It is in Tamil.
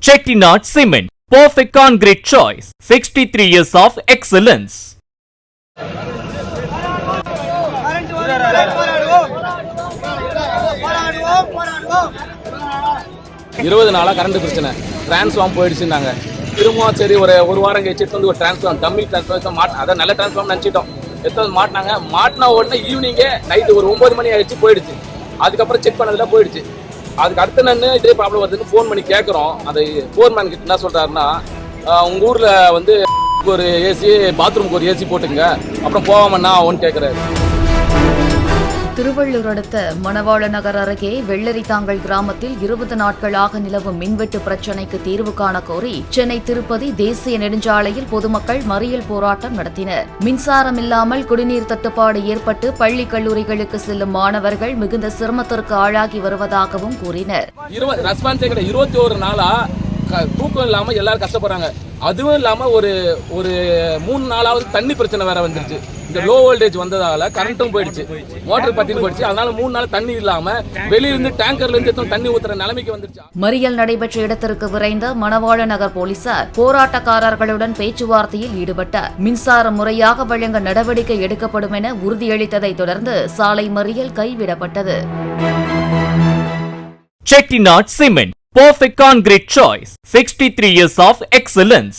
Chettinad Cement, perfect concrete choice. 63 years of excellence. இருபது நாளா கரண்ட் பிரச்சனை, டிரான்ஸ்ஃபார்ம் போயிடுச்சுன்னாங்க. திரும்ப சரி ஒரு வாரம் கழிச்சு வந்து ஒரு டிரான்ஸ்ஃபார்ம் டம்மி டிரான்ஸ்ஃபார்ம் அதான் நல்ல டிரான்ஸ்ஃபார்ம் நினச்சிட்டோம். எடுத்து மாட்டினாங்க. மாட்டினா உடனே ஈவினிங்கே நைட்டு ஒரு 9 மணி ஆயிடுச்சு, போயிடுச்சு. அதுக்கப்புறம் செக் பண்ணதில் போயிடுச்சு. அதுக்கு அடுத்த நான் இதே ப்ராப்ளம் வருதுன்னு ஃபோன் பண்ணி கேட்குறோம். அது ஃபோர்மேன் கிட்ட என்ன சொல்கிறாருன்னா, உங்கள் ஊரில் வந்து ஒரு ஏசி, பாத்ரூமுக்கு ஒரு ஏசி போட்டுங்க, அப்புறம் போகாமன்னா அவன்னு கேட்குறாரு. திருவள்ளூர் அடுத்த மணவாள நகர் அருகே வெள்ளரித்தாங்கல் கிராமத்தில் 20 நாட்களாக நிலவும் மின்வெட்டு பிரச்சினைக்கு தீர்வு காண கோரி சென்னை திருப்பதி தேசிய நெடுஞ்சாலையில் பொதுமக்கள் மறியல் போராட்டம் நடத்தினர். மின்சாரம் இல்லாமல் குடிநீர் தட்டுப்பாடு ஏற்பட்டு பள்ளி கல்லூரிகளுக்கு செல்லும் மாணவர்கள் மிகுந்த சிரமத்திற்கு ஆளாகி வருவதாகவும் கூறினர். 21 நாளா தூக்கம் இல்லாம எல்லாரும் கஷ்டப்படுறாங்க. அதுவும் இல்லாம ஒரு 3 நாளாவது தண்ணி பிரச்சனை வேற வந்துருச்சு. இந்த லோ வோல்டேஜ் வந்ததால கரண்ட்டும் போயிடுச்சு, மோட்டர் பத்தின்னு போயிடுச்சு. அதனால 3 நாள் தண்ணி இல்லாம வெளியிருந்து டேங்கர்ல இருந்து தண்ணி ஊத்துற நிலைமைக்கு வந்துருச்சு. மறியல் நடைபெற்ற இடத்திற்கு விரைந்த மணவாள நகர் போலீசார் போராட்டக்காரர்களுடன் பேச்சுவார்த்தையில் ஈடுபட்டார். மின்சாரம் முறையாக வழங்க நடவடிக்கை எடுக்கப்படும் என உறுதியளித்ததை தொடர்ந்து சாலை மறியல் கைவிடப்பட்டது. Chettinad Cement, perfect concrete choice. 63 years of excellence.